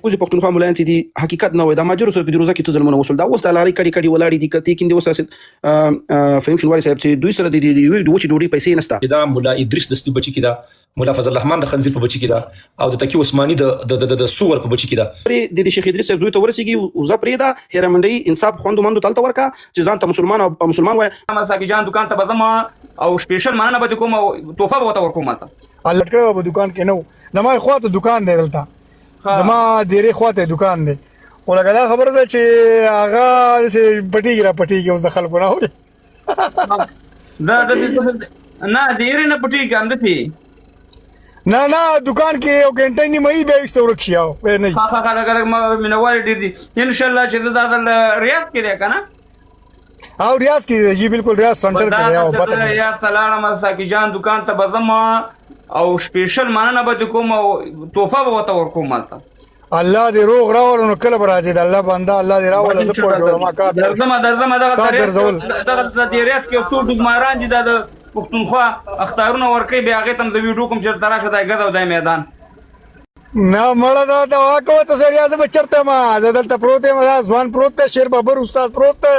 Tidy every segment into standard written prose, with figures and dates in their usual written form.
کوزي پښتونخوا مولایان چې دي حقیقت نه وای د ماجرو سره په روزه کې څه ظلمونه وصول دا اوس د لاري کړي ولاړې دي کته کې د وسه فهم شنواري صاحب چې دوی سره د یو د وچې ډوډۍ پیسې نشته دا مولا ادریس د سپي بچی کې دا مولا فضل الرحمن د خنزیر په بچی کې دا او د تکی عثماني د سور په بچی کې دا د شیخ ادریس صاحب زوی ته ورسیږي او زپرې دا هرمنډي انصاف خوندو مندو تلته ورکا چې ځان ته مسلمان وای احمد ساقي جان دکان ته بزما او سپیشل مننه به کوم توفه به ورکوم تا الله کړه په دکان کې نو زما خواته دکان دی دلته زما ډېرې خواته دکان دی ولکه دا خبره ده چې هغه پټیږي اوس د خلکو نه وي دا نه ډېرې نه پټیږي هم دته نه دکان کې یو ګنټه نیمه به ایسته ورکشي او نه خاخه مینوال ډېر دي ان شاء الله چې دا د ریاض کې دی کنه او ریاض کې جی بالکل ریاض سنټر کې دی او پته یا سلام ساقي جان دکان ته بزما او سپیشل مننه به کوم او توفه به ورکوم تا الله دې روغ راول نو کله راځي د الله بنده الله دې راول زه پوه ما کار درځم دا د ریاض کې څو ډګماران دي د پښتونخوا اختارونه ورکي بیا هغه تم د ویډیو کوم چې تراشه د غزو د میدان نه مړه دا واکو ته سړیا زه بچرته ما دلته پروت ما ځوان پروت ته شیر بابر استاد پروت ته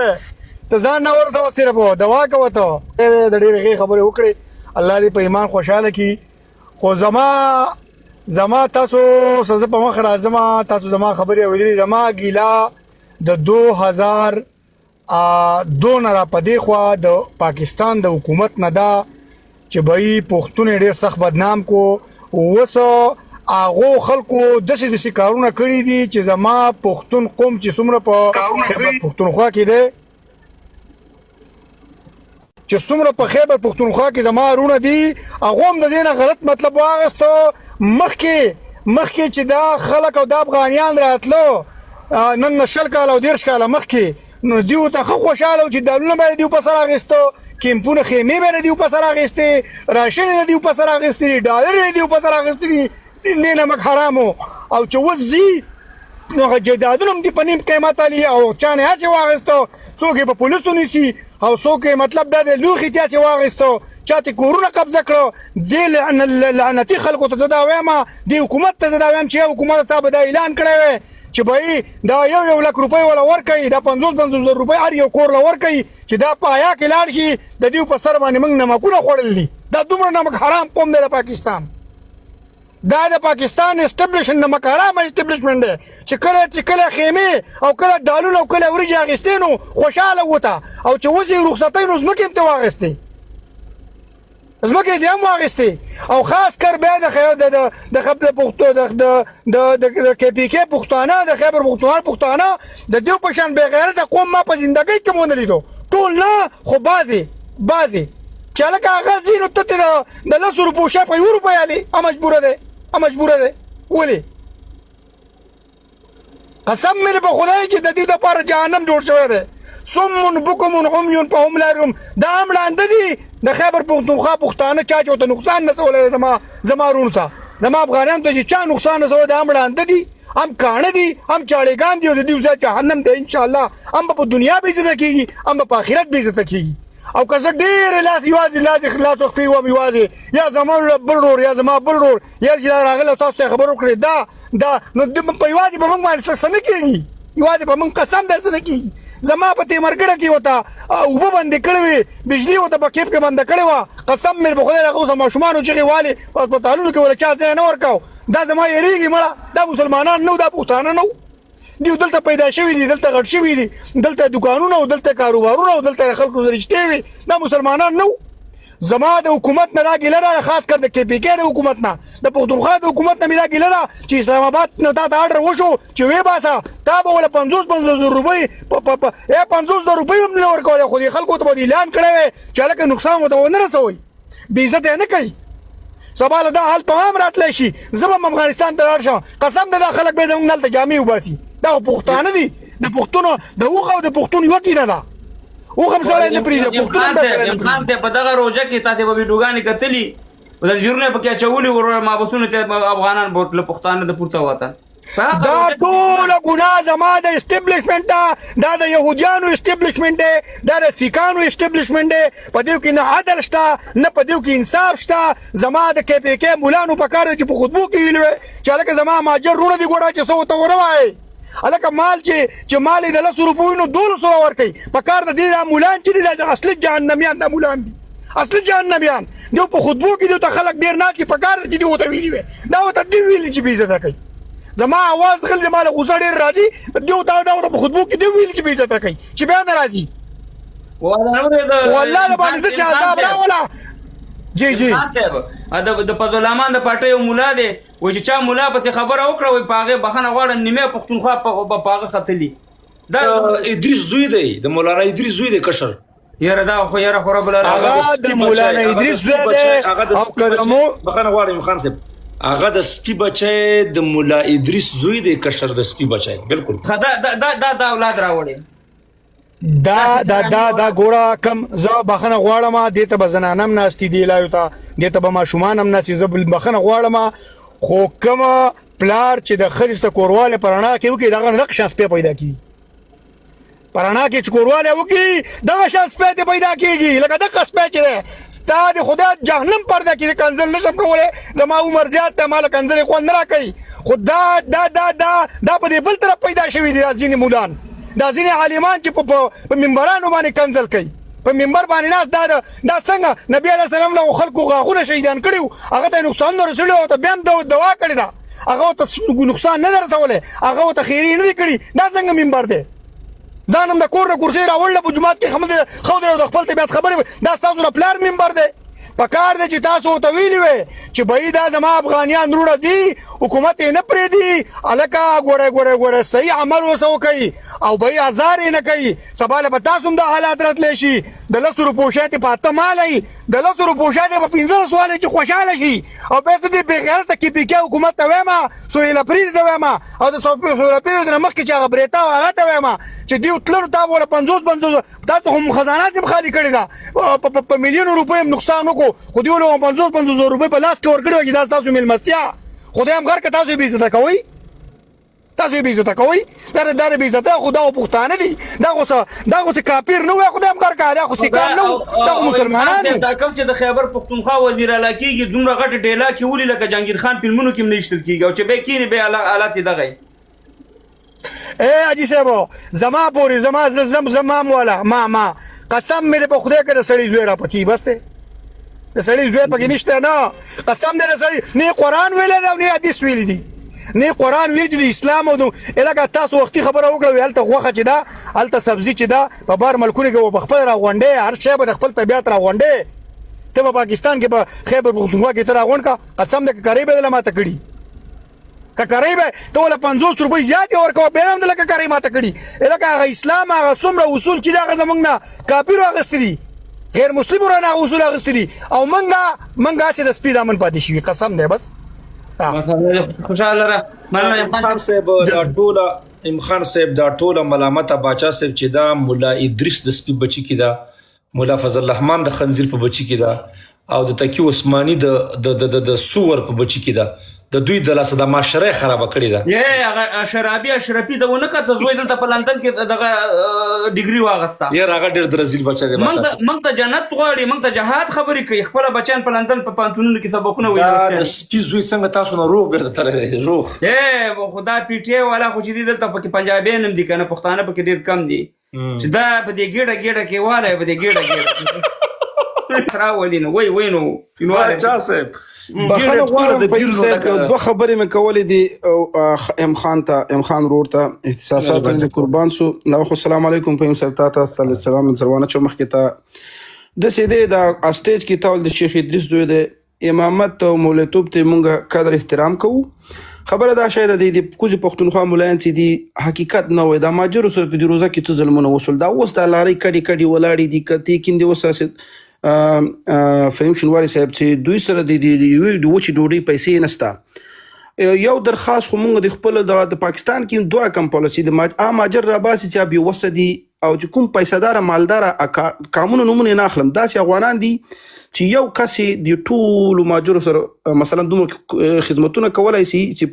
ځان نه ورته صرف دوا کوي ته د ډېرې خبرې وکړي الله دې په ایمان خوشاله کی خو زما تاسو سزا په مخ راځم تاسو زما خبرې اورېدلې زما ګیلا د 2002 نه را پدې خو د پاکستان د حکومت نه دا چې بای پښتون ډېر سخت بدنام کو وسو هغه خلکو دسي کارونه کړی دي چې زما پښتون قوم چې څومره په پښتونخوا کې دی چې څومره په خیبر پښتونخوا کې زما رونه دي هغه هم د دې نه غلط مطلب واغستو مخکې چې دا خلک او د افغانیان راتلو نن نشل کال او دیرش کال مخکې نو دیو ته خو خوشاله چې دالونه باندې دیو په سر اغستو کیمپونه خیمه باندې دیو په سر اغسته راشن نه دیو په سر اغسته ډالر نه دیو په سر اغسته نه نمک حرامو او چې وزي نو جدادونه هم دی په نیم قیمت علی او چانه هڅه واغستو څوک په پولیسو نیسی او څوک مطلب دا د لوخي تاسو واغستو چاته کورونه قبضه کړو د لعنتی خلکو ته زدا وایم د حکومت ته زدا وایم چې حکومت ته به دا اعلان کړی چې به دا یو لک روپۍ ولا ورکړي دا 50 روپۍ هر یو کور لا ورکړي چې دا پایا کې لاړ شي د دې په سر باندې موږ نمکونه خوړل دي دا دومره نمک حرام قوم دی پاکستان دا د پاکستان اسټابلیشمنت نمک حرام اسټابلیشمنت دی چې کله خیمه او کله دالونه او کله ورجه اغستینو خوشاله وته او چې وځي رخصتای نو زمکه ته واغستې زمکه دې هم واغستې او خاص کر به د خبر پښتو د کې پی کې پښتانه د خبر پښتانه د دیو پشان به غیرت قوم ما په ژوندۍ کې مونږ لیدو ټول نه خو بازي چې لکه هغه زینو ته د 100 روپو شپ یو روپیا علی مجبوره ده ولی قسم مې په خدای چې د دې لپاره جهنم جوړ شوی دی صم بكم عمي فهم لا يرون دا املاند دي د خیبر پښتونخوا پښتانه چا چوته نقصان نسول زما رونته زما افغانان ته چې چا نقصان نسول د املاند دي هم کانه دي هم چاړېګان دي د دې ځای جهنم دی ان شاء الله هم په دنیا به عزت کیږي هم په آخرت به عزت کیږي او که زه ډېر لاس یوازې خلاص وخپې وم یوازې یا زما بل رور یا زما بل رور یا چې راغلی تاسو ته خبر وکړې دا نو په یوازې په موږ باندې څه نه کېږي یوازې په موږ قسم داسې نه کېږي زما په تیمرګړه کې ورته اوبه بندې کړې وې بجلي ورته په کیپ کې بنده کړې وه قسم مې په خدای هغه اوس ماشومانو چغې والې په هسپتالونو کې ولا چا ځای نه ورکاو دا زما یېرېږي مړه دا مسلمانان نه دا پښتانه نه دیو دلته پیدا شوی دي دلته غټ شوی دي دلته دکانونه او دلته کاروبارونه او دلته خلکو رښتې وي دا مسلمانان نو زما د حکومت نه راګیلره خاص کر د کې پی کې د حکومت نه د پښتونخوا د حکومت نه راګیلره چې اسلام آباد نه دا آرډر وشو چې وې باسا تا به ول 50 روپۍ په 50 روپۍ هم نه ورکول خو دې خلکو ته اعلان کړی چې لکه نقصان وته نه رسوي بې عزت نه کوي سباله دا حال په هم راتلی شي زما افغانستان ته لاړ شم قسم ده دا خلک به زموږ نلته جامې وباسي دا پښتانه دي د پښتونو د اوغه او د پښتون یو کې نه ده اوغه هم سره نه پریږدي پښتون هم ته په دغه روزه کې تاسو به ویډیوګانې کتلې د جوړونه پکې چولې ور ما بسونه ته افغانان بوتله پښتانه د پورته وته دا ټول ګناه زما د اسټابلیشمنت دا د يهوديانو اسټابلیشمنت دا د سیکانو اسټابلیشمنت په دې کې نه عدل شته نه په دې کې انصاف شته زما د کې پی کې مولانو په کار چې په خطبو کې ویل چې لکه زما ماجر رونه دی ګوډه چې سو ته وروای الکه مال چې مال د 100 روپیو نو 200 ورکي په کار د دې مولان چې د اصلي جهنميان د مولان دي اصلي جهنميان دیو په خطبو کې دیو ته خلک ډیر نه چې په کار دي دیو ته ویلي دا وته دی ویلي چې بي عزت کوي زما आवाज خل زما له غوسه ډیر راځي دیو ته دا په خطبو کې دی ویلي چې بي عزت کوي چې بیا ناراضي والله له باندې د عذاب راولا جی د پدولامان د پټي مولا دی و چې چا مولا په خبره وکړه وي پاغه بخنه غواړم نیمه پښتونخوا په پاغه خطلی دا ادریس زوی دی د مولانا ادریس زوی دی کشر یاره دا خو یاره خو رب العالمین هغه د مولانا ادریس زوی دی او قدمو بخنه غواړم خان صاحب هغه د سپی بچای د مولا ادریس زوی دی کشر د سپی بچای بالکل دا اولاد راوړي دا ګوره کم زه بخنه غواړم دته بزنانم ناشتي دی لایو ته دته به ما شومانم ناشي زه بخنه غواړم خو کم پلار چې د خرسته کورواله پرانا کې وکي دغه نقش شانس پیدا کی پرانا کې چکورواله وکي دغه شانس پیدا کیږي لکه د قصبه چې ستاد خدا جهنم پرده کې کنزل نشم کوله زما عمر زیات ته مال کنزل خو نه راکې خدا دا په دې بل طرف پیدا شوی دی ځینې مولان دا ځینې عالمان چې په منبرانو باندې کنزل کوي په منبر باندې ناس دا څنګه نبی علیه السلام له خلکو غاغونه شهیدان کړیو هغه ته نقصان نه رسولو او ته بیا دوا کړی دا هغه ته نقصان نه رسوله هغه ته خیری نه کړی دا څنګه منبر دی ځانم د کور نه کرسي راوړل په جمعات کې خو د خپل طبيعت خبره دا تاسو نه پلار منبر دی پکار دی چې تاسو ته ویلی وي چې بای دا زما افغانیان وروړه دي حکومت نه پرې دي الکا ګوره صحیح عمل وسو کوي او بای هزار نه کوي سباله په تاسو د حالات راتلی شي د 100 روپو شاته پاته مالای د 100 روپو شاته په 15 سوال چې خوشاله شي او به دې بغیر ته کې پی حکومت ته وایم سویل پرې دی وایم او د سویل پرې د مخ کې چې غبرېتا هغه ته وایم چې دیو تلر تا ولا 50 تاسو هم خزانه هم خالی کړی دا په میلیون روپۍ نقصان وکړو خو دیو له 50 روپۍ په لاس کې ورکړو چې دا تاسو ملمستیا خدای هم غر که تاسو به عزت کوي تاسو به عزت کوي دا به عزت خدا او پښتانه دي دا غوسه کافر نه وي خدای هم غر کا دا خو سیکان نه دا مسلمانانو دا کوم چې د خیبر پښتونخوا وزیر اعلی کیږي دومره غټ ډیلا کې ولي لکه جهانگیر خان فلمونو کې نشته کیږي او چې به کینی به حالات دغه اجي صاحب زما پوری زما مولا ما قسم مې په خدای کې سړی زوی را پکی بس ته د سړی زوی پکې نشته نه قسم دې سړی نه قران ویل دا نه حدیث ویل دي نه قران ویل چې اسلام او الګا تاسو وختي خبره وکړه ویل ته غوخه چې دا الته سبزی چې دا په بار ملکونه کې په خپل را غونډه هر شی په خپل طبيعت را غونډه ته په پاکستان کې په خیبر پختونخوا کې تر غونډه کا قسم دې کوي به ما ته کړي ککرای به ته ول 50 روپۍ زیات ورکو به هم دلته ککرای ما ته کړي الګا اسلام هغه څومره اصول چې دا زمونږ نه کافر واغستري غیر مسلم ورانه اصول اغستري او منګه چې د سپید امن پاتې شي قسم دی بس خوشاله را مولانا خان صاحب دا ټوله ملامت باچا صاحب چې دا مولا ادریس د سپی بچی کې دا مولا فضل الرحمن د خنزیر په بچی کې دا او د تکی عثماني د سور په بچی کې دا د دوی د لاس د معاشره خراب کړی دا هغه شرابي اشرفي دونه کته زوی دلته په لندن کې دغه ډیګري واغستا هغه ډېر درزیل بچا دی مونږ ته جنت غواړي مونږ ته جهاد خبرې کوي خپل بچان په لندن په پانتونونو کې سبقونه وایي دا سپي زوی څنګه تاسو نه روغ بیرته تللی روغ خدا پیټه والا خو چې دلته پکې پنجابي نم دي کنه پښتانه پکې ډېر کم دي چې دا په دې ګډه کې واله په دې ګډه راولینو وینو باچا صاحب بخنه غواړم په دوه خبرې مې کولې دي ام خان رور ته احساسات د قربان سو نو السلام علیکم په سر تاسو صلی الله علیه وسلم زروانه چې مخکې ته د سیده د اسټیج کې تول د شیخ ادریس دوی د امامت او مولتوب ته مونږه قدر احترام کوو خبره دا شاید د کوزي پښتونخوا مولایان چې دی حقیقت نه وای دا ماجر سره په روزه کې څه ظلمونه وصول دا اوس د لاري کډي ولاړی دي کتی کیندې وساسه فریم شنواری صاحب چې دوی سره د وچ ډوډۍ پیسې نستا یو درخواست خو موږ د خپل د پاکستان کې دوه رقم پالیسي د مهاجر راباسي چې بې وسه دي او چې کوم پیسه‌داره مالداره قانون نومونه نه اخلم داسې افغانان دي چې یو کس د ټولو مهاجرو سره مثلا دومره خدمتونه کولای شي چې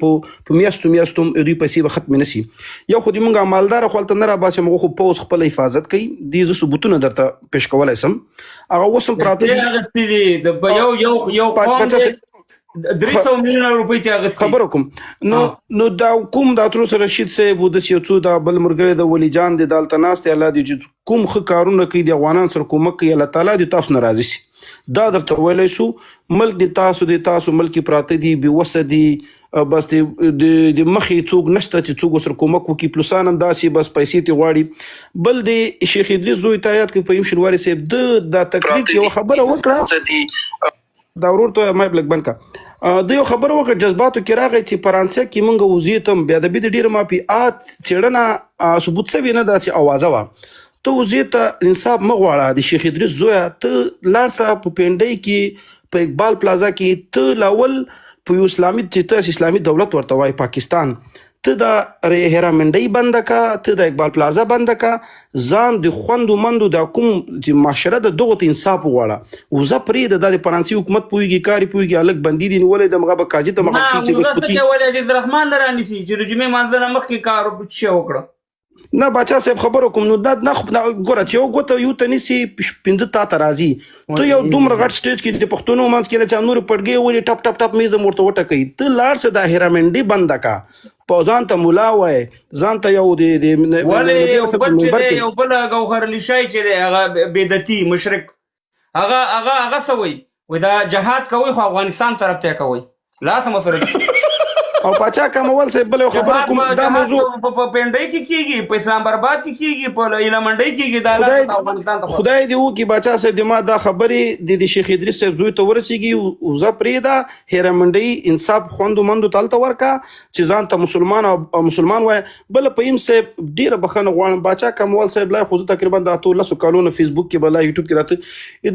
په میاشتو دوی پیسې به ختمې نه شي. یو خو د موږ مالداره خو هلته نه راباسي، موږ خو پوځ خپله حفاظت کوي. دې زه ثبوتونه درته پیش کولی شم. هغه اوس هم پراته دي 300 میلیونه روپۍ چې اغستې. خبر کوم نو دا کوم دا تر اوسه رشید صاحب د یو څو دا بل ملګری د ولی جان د دالته ناستې الله دې چې کوم ښه کارونه کوي د افغانانو سره کومک کوي، الله تعالی دې تاسو نه راضي شي. دا درته ویلی شو ملک د تاسو ملک پراته دي بې وسه دي، بس د مخې څوک نشته چې څوک ورسره کومک وکړي، پلوسان هم داسې بس پیسې ترې غواړي. بل د شیخ ادریس زوی ته یاد کړي فهیم شینواري صاحب دا تقریر کې یوه خبره وکړه، دا ورور ته مایک لږ بند کړه، د یو خبره وکړه جذباتو کې راغی چې فرانسه کې موږ وزې ته هم بیا د بید ډېره مافیات څېړنه ثبوت شوې نه ده چې اوازه وه. ته وزې ته انصاف مه غواړه، د شیخ ادریس زویه ته لاړ شه په پنډۍ کې په اقبال پلازا کې، ته لاول په یو اسلامي چې ته اسلامي دولت ورته وایي پاکستان، ته د هیرامنډۍ بنده کا، ته د اقبال پلازا بنده کا، ځان د خوندو مندو د کوم چې معاشره د دغو ته انصاف وغواړه. وزه پرېږده د فرانسې حکومت پوهېږي کاري پوهېږي هلک بندي دي نیولی د مغه به کاجي ته مخه کړي چې وزه ولې عزیزالرحمن نه رانیسي چې د جمعې مانځه نه مخکې کار څه وکړه. نه باچا صاحب خبرو کوم نو دا نه ګوره چې یو ګوته یو ته نیسي پنځه تا ته راځي، ته یو دومره غټ سټیج کې د پښتنو منځ کې نه چې نورې پټګۍ ولې ټپ ټپ ټپ میزه ورته وټکوي، ته لاړ شه دا هیرامنډۍ بنده کا، په ځان ته ملا وایي، ځان ته یو ولې یو بل ګوهر علي شای چې دی هغه بدعتي مشرک هغه څه وایي دا جهاد کوئ خو افغانستان طرف ته کوئ لاس مسره او پاچا کمول صاحب بل خبره کوم دا موضوع په پنډۍ کې کیږي، په اسلام آباد کې کیږي، په هیرامنډۍ کیږي، دا افغانستان ته خدای دې وکړي باچا صاحب د ما دا خبرې د شیخ ادریس صاحب زوی ته ورسیږي، وزه پرېږده هیرامنډۍ انصاف خوندو مندو تلته ورکه چې ځان ته مسلمان وایي. بل فهیم صاحب ډېره بخښنه غواړم باچا کمول صاحب لا خو زه تقریبا د 18 کالونو فیسبوک کې به لا یوټیوب کې راته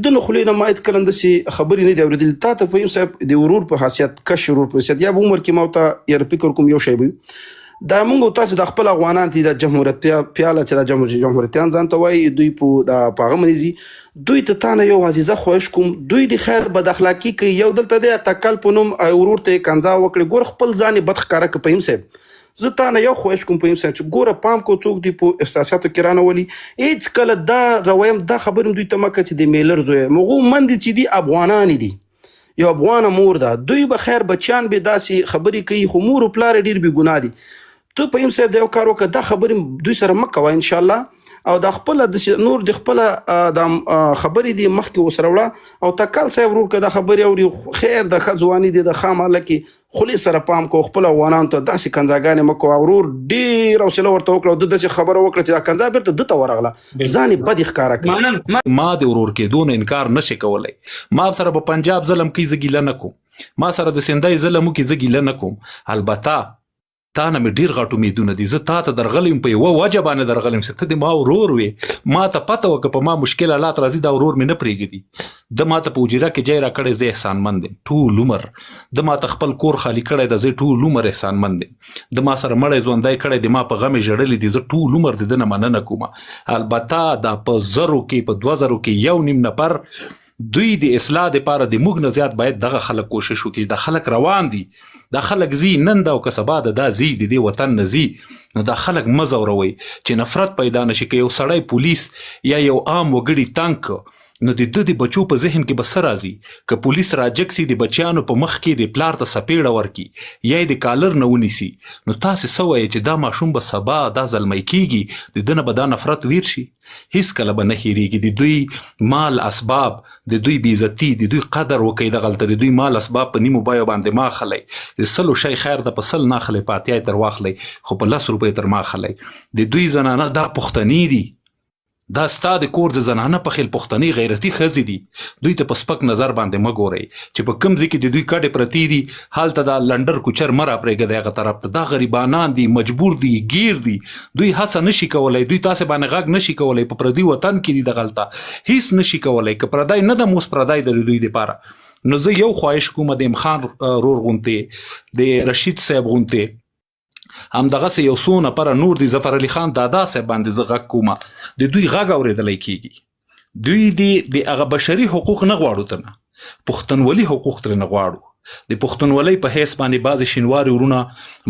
د نه خولې نه ما هېڅ کله همداسې خبرې نه دي اورېدلې. تا ته فهیم صاحب د ورور په حیثیت کش ورور په حیثیت یا به عمر کې ما ورته یار فکر کوم یو شی به دا موږ تاسو د خپل افغانان دي د جمهوریت پیاله چې د جمهوریتیان ځان ته وایي دوی په هغه منځي دوی ته تا نه یو عزیزه خواهش کوم دوی د خیر بد اخلاقي کوي، یو دلته دی تکل په نوم ورور ته کنځا وکړي، ګور خپل ځان بد ښکاره که فهیم صاحب زه تا نه یو خواهش کوم فهیم صاحب چې ګوره پام کو څوک دی په احساساتو کې رانولي هېڅ کله دا رویم دا خبرې دوی ته مه کوه چې د میلر زوی مغو مندې چې دي افغانان دي، یو افغانه مور ده، دوی به خیر بچیان به داسې خبرې کوي خو مور و پلار ډېر بې ګناه دي. ته فهیم صاحب د یو کار وکړه دا خبرې دوی سره مه کوه انشاءالله، او دا خپله نور د خپله دا خبرې دي مخکې ورسره وړه، او تکل صاحب ورور که دا خبرې اوري خیر د ښه ځواني دی د ښه ماله کې خولې سره پام کو، خپل افغانانو ته داسې کنځاګانې مه کوه. ورور ډېر حوصله ورته وکړه او ده داسې خبره وکړه چې دا کنځا بېرته ده ته ورغله ځان یې بد ښکاره کړي. ما د ورور کېدو نه انکار نشي کولی، ما سره په پنجاب ظلم کوي زه ګیله نه کوم، ما سره د سندۍ ظلم وکړي زه ګیله نه کوم، البته تا نه مې ډېر غټ امیدونه دي، زه تا ته درغلم په یوه وجه باندې درغلم چې ته د ما ورور وې، ما ته پته وه که په ما مشکل حالات راځي دا ورور مې نه پرېږدي، ده ما ته په حجره کې ځای راکړی زه احسانمند یم ټول عمر، ده ما ته خپل کور خالي کړی ده زه ټول عمر احسانمند یم، ده ما سره مړی ژوندی کړی دی ما په غم یې ژړلي دي زه ټول عمر د ده نه مننه کومه. البته دا په 1000 کې په 2000 کې 1.5 نفر دوی د اصلاح دپاره د موږ نه زیات باید دغه خلک کوشش وکړي، دا خلک روان دي، دا خلک ځي نن ده او که سبا ده دا ځي د دې وطن نه ځي، نو دا خلک مه ځوروئ چې نفرت پیدا نشي. که یو سړی پولیس یا یو عام وګړي تنګ نو د ده د بچو په ذهن کې به څه راځي، که پولیس راجګ سي د بچیانو په مخ کې د پلار ته سپېړه ورکړي یا یې د کالر نه ونیسي، نو تاسې څه وایئ چې دا ماشوم به سبا دا زلمی کېږي د ده نه به دا نفرت ویر شي، هېڅکله به نه هېرېږي. د دوی مال اسباب د دوی بېعزتي د دوی قدر وکئ، دغلته د دوی مال اسباب په نیمو بیو باندې ما اخلی، د 100 شی خیر ده په 100 نه اخلی، په 80 تر واخلی خو په 10 روپۍ تر ما اخلی. د دوی زنانه دا پښتنې دي، دا ستا د کور د زنانه په خیل پښتني غیرتي ښځې دي، دوی ته په سپک نظر باندې مه ګورئ چې په کوم ځای کې د دوی کډې پرتې دي هلته دا لنډر کوچر مه راپرېږدئ هغه طرف ته. دا غریبانان دي، مجبور دي، ګیر دي، دوی هڅه نشي کولی، دوی تاسې باندې غږ نشي کولی، په پردي وطن کې دي دغلته هیڅ نشي کولی. که پردی نه ده اوس پردی د دوی دپاره. نو زه یو خواهش کوم د امخان رور غونتې، د رشید صاحب غونتې، همدغسې یو څو نفره نور دي، ظفر علي خان دادا صاحب باندې زه غږ کومه، د دوی غږ اورېدلی کېږي. دوی د هغه بشري حقوق نه غواړو ته نه، پښتونولي حقوق ترې نه غواړو. د پښتونولۍ په حیث باندې بعضې شینواري ورونه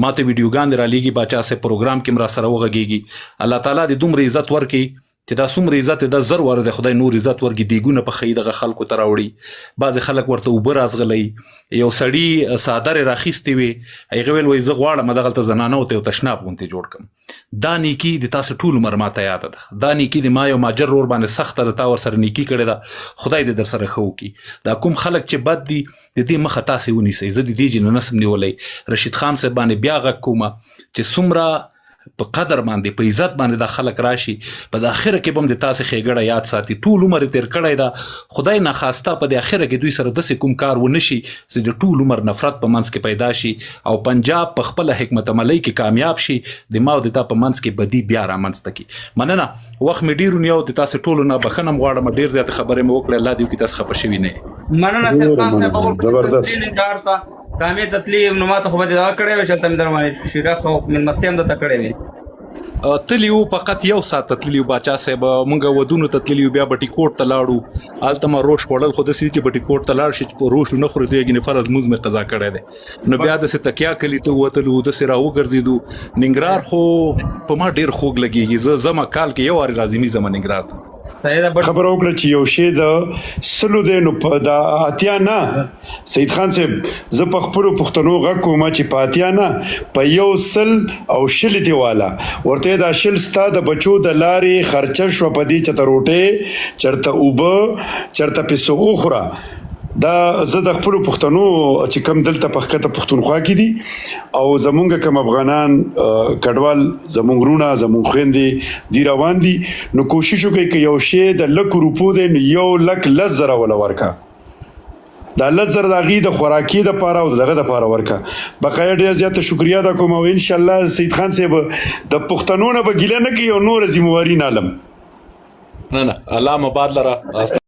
ما ته ویډیوګانې رالیږي، باچا صاحب پروګرام کې م را سره وغږېږي. الله تعالی دې دومره عزت ورکړي چې دا څومره عزت دا زر واره د خدای نور عزت ورکړي، دیګونه پخوي دغه خلکو ته راوړي. بعضې خلک ورته اوبه رازغلی. یو سړي څادرې راخیستې وې، هغې ویل وایي زه غواړم دغلته زنانو ته یو تشناب غوندې جوړ کړم. دا نیکي د تاسو ټول عمر ماته یاده ده. دا نیکي د ما یو ماجر رور باندې سخته ده، تا ورسره نیکي کړې ده، خدای دې در سره ښه وکړي. دا کوم خلک چې بد دي د دې مخه تاسې ونیسئ. زه د دې جینه نسم نیولی. رشید خان صاحب باندې بیا غږ کومه چې څومره په قدر باندې په عزت باندې دا خلک راشي، په د اخره کې به هم د تاسې ښېګړه یاد ساتي. ټول عمر یې تېر کړی ده، خدای ناخواسته په د اخره کې دوی سره داسې کوم کار ونه شي چې د ټول عمر نفرت په منځ کې پیدا شي او پنجاب په خپله حکمت عملۍ کې کامیاب شي، د ما او د تا په منځ کې بدي بیا رامنځته کړي. مننه، وخت مې ډېر ونیو، د تاسې ټولو نه بښنه م غواړم، ډېر زیاتې خبرې مې وکړې، الله دې وکړي تاسې خفه شوي نه یې. مننه صاحب، کامې تتلی نو ما ته خو به دې دغه کړی وې چې هلته مې در باندې شیره خو مېلمستیا هم درته کړې وې. تللی وو، فقط یو ساعت تللی وو باچا صاحب، مونږ ودونو ته تللی وو، بیا بټي کوټ ته لاړو، هلته ما روش خوړل، خو داسې چې بټي کوټ ته لاړ شي چې روش ونه خورې ته یې فرض مونځ مې قضا کړی دی. نو بیا داسې تکیا کلي ته ووتلو، داسې را وګرځېدو. ننګرهار خو په ما ډېر خوږ لګېږي. زه ځمه کال کې یو وارې لازمي ځمه ننګرهار ته. خبره وکړه چې یو شی د سلو دی نو په دا اتیا نه. سید خان صاحب، زه په خپلو پښتنو غږ کوم چې په اتیا نه، په یو سل او شل دی والا ورته دا شل ستا د بچو د لارې خرچه شوه، په دې چېرته روټۍ، چېرته اوبه، چېرته پیسو وخوره. دا زه د خپلو پښتنو چې کوم دلته په ښکته پښتونخوا کې دي او زمونږ کوم افغانان کډوال زمونږ وروڼه زمونږ خویندې دي روان دي، نو کوشش وکړئ که یو شی د لکو روپو دی نو 1,10,000 وله ورکه. دا 10,000 د هغې د خوراکي دپاره او دغه دپاره ورکه. بقایا ډېره زیاته شکریا ده کوم او انشاءالله سید خان صاحب د پښتنو نه به ګیله نه کوي او نوره ذمواري نه علم. نه الله مباد لره.